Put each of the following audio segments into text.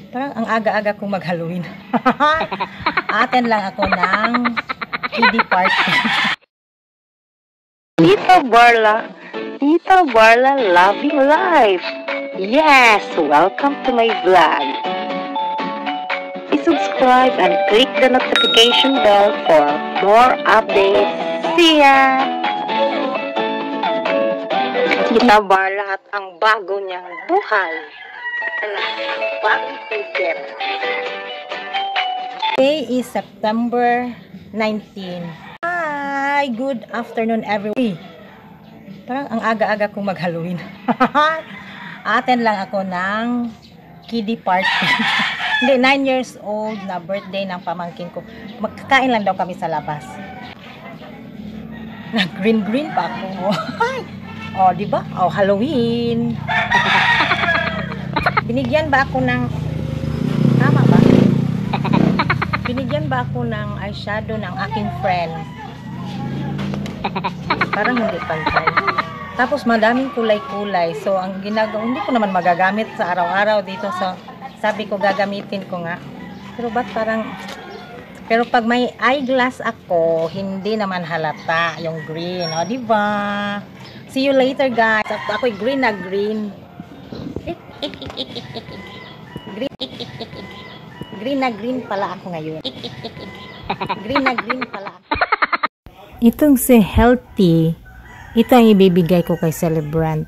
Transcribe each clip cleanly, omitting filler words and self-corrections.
Parang ang aga-aga kong mag-Halloween. Aten lang ako ng kiddie party. Tita Barla loving life. Yes, welcome to my vlog. Please subscribe and click the notification bell for more updates. See ya! Tita Barla at ang bago niyang buhay. Back together. Today is September 19. Hi! Good afternoon everyone. Parang ang aga-aga kong mag-Halloween. Aten lang ako ng kiddie party. Hindi, 9 years old na birthday ng pamangkin ko. Magkakain lang daw kami sa labas. Green pa ako. Oh, di ba? Oh, Halloween. Binigyan ba ako ng tama ba? Binigyan ba ako ng eyeshadow ng aking friend? Parang hindi pantay. Tapos madaming kulay-kulay. So ang ginagawa, hindi ko naman magagamit sa araw-araw dito. So sabi ko gagamitin ko nga. Pero ba't parang, pero pag may eyeglass ako, hindi naman halata yung green. O, diba? See you later, guys. Ako'y green na green. Green na green pala ako ngayon. Green na green pala ako. Itong si Healthy, ito ang ibibigay ko kay celebrant.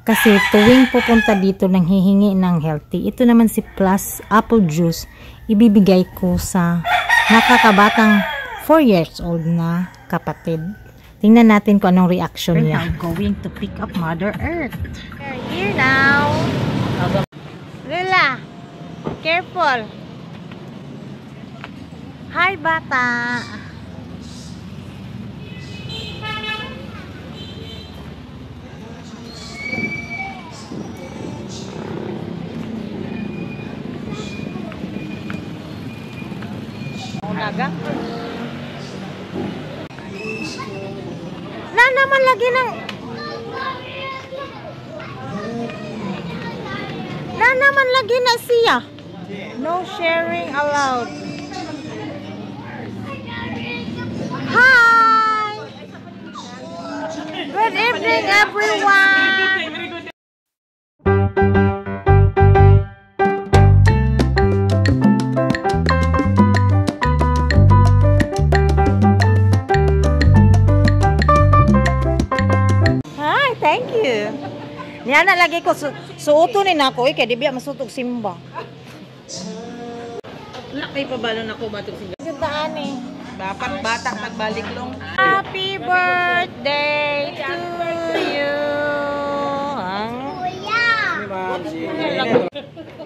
Kasi tuwing pupunta dito nang hihingi ng Healthy, ito naman si Plus Apple Juice, ibibigay ko sa nakakabatang 4 years old na kapatid. Tingnan natin kung anong reaction niya. We're now going to pick up Mother Earth. We're here now. Lula, careful. Hi, bata. Unaga. Na naman lagi ng na siya. No sharing allowed. Hi. Good evening, everyone. Hi, thank you. Niya na lagi ko suoto ni nako kay di biya masutog simba. Lakay pa balon ako matog simba. Gandaan eh. Dapat bata magbalik long. Happy birthday to you.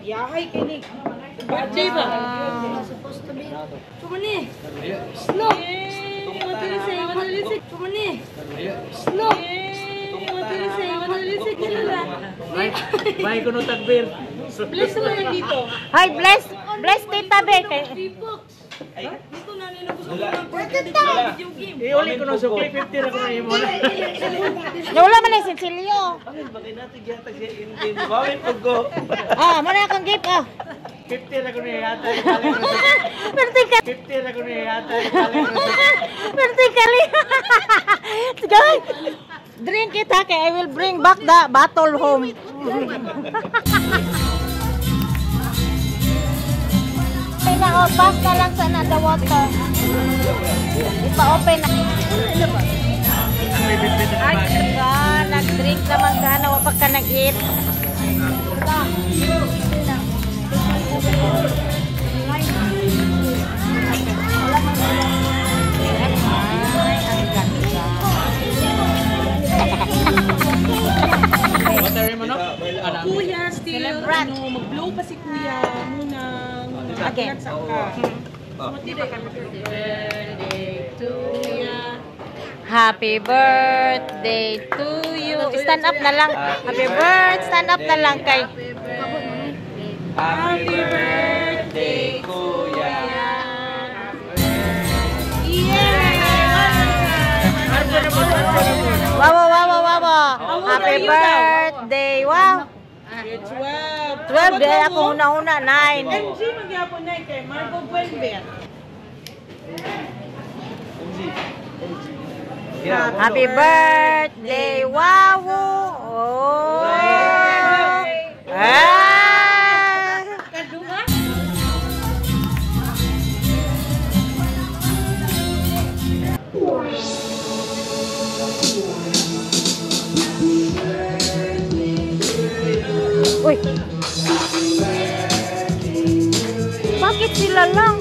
Yahay kini. Birthday ba? Supposed to be. Kumani. Slow. Matulisay. Kumani. Slow. Matulisay kilala. Bye ko no tagbir. Bless naman dito. Hi, bless Tita Be. Dito na nila gusto ko ng birthday video game. Iuli ko no sukli 50 ra ko na imo na. Wala man ni Cecilio. Bakit natin gyatag siya in bawin pag go. Ah, mana kang gift ah. 50 ra ko na yata. 50 ra ko na yata. Vertically. Sige. Drink it ha, kaya I will bring back the bottle home. Pass na lang sa the water. Ipa-open na. Ay, ka, nag-drink naman ka, nawapag ka nag-eat. Kuya, still, mag-blow pa si kuya muna. Okay. Happy birthday to you. Stand up na lang. Happy birthday. Stand up na lang kay. Happy birthday kuya. Wow. Happy birthday. Wow. 12. 12 day ako una-una 9. MG magyapon na kay Marco Buenbet. Happy birthday, Wawu! Oh! Ah! Kadunga? Uy! Bakit sila lang?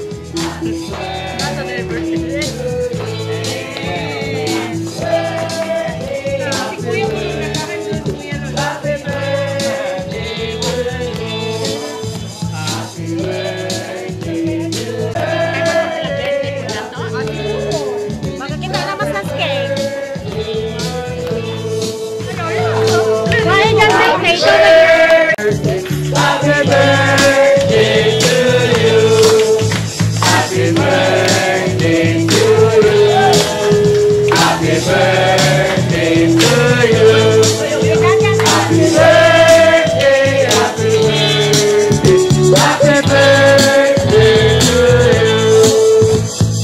Makakita na mas nas cake. Why does they say Happy birthday to you. Happy birthday to you. Happy birthday to you. Happy birthday, happy birthday. Happy birthday to you.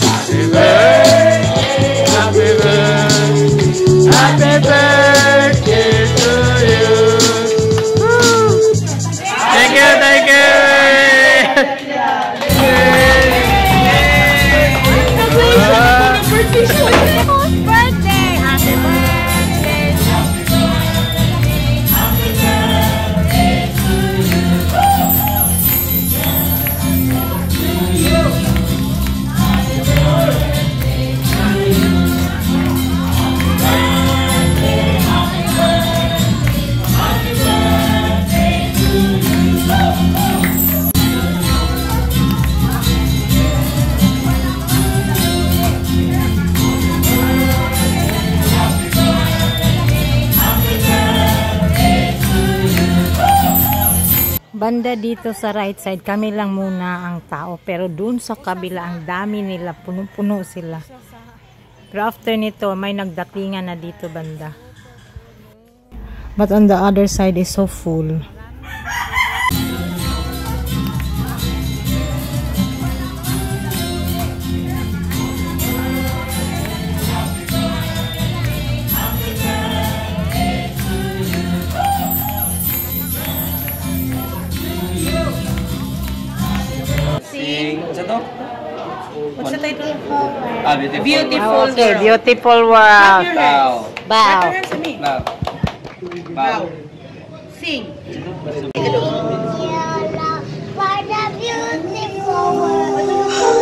Happy birthday, happy birthday. Happy birthday to you. Thank you, thank you. birthday! Happy birthday! Banda dito sa right side, kami lang muna ang tao. Pero dun sa kabila, ang dami nila. Puno-puno sila. Pero after nito, may nagdatingan na dito banda. But on the other side is so full. Sa to? What's the title? Ah, beautiful. Beautiful Okay, girl. beautiful world. Bow. Bow. Clap your hands to me. Bow. Bow. Sing. For the beautiful world, for the birds and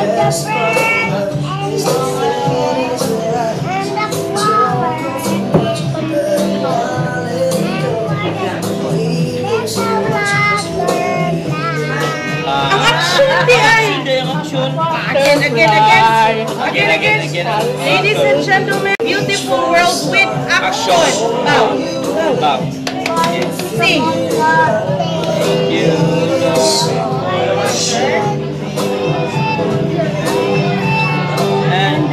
the fish and the flowers, and for the little Action di ay. Again. Ladies and gentlemen, beautiful world with action. Bow. Bow. Sing. You and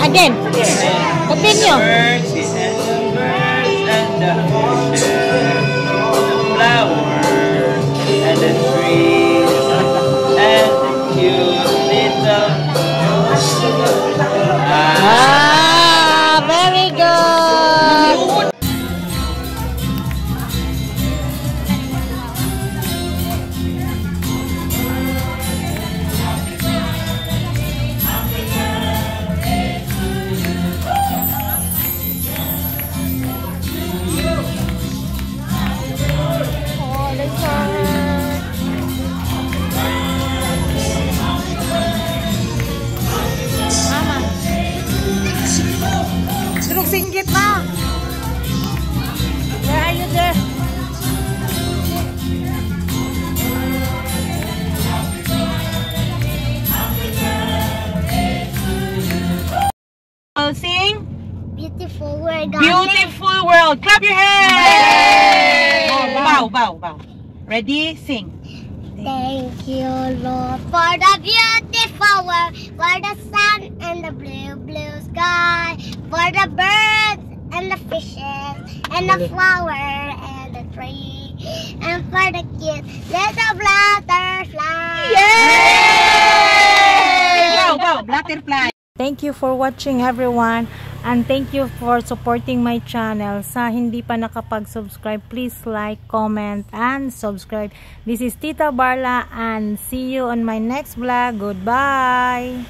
Again. Continue. birds and the birds and the fishes, the flowers and the trees and the cute little Very good. Durog singgit na. Where are you there? Sing. beautiful world. Beautiful world. Clap your hands. Bow. Ready? Sing. Thank you, Lord, for the beautiful world, for the sun and the blue, blue sky, for the birds and the fishes, and the flower and the tree, and for the cute little butterfly. Wow, butterfly. Thank you for watching everyone, and thank you for supporting my channel. Sa hindi pa nakapag-subscribe, please like, comment, and subscribe. This is Tita Barla, and see you on my next vlog. Goodbye!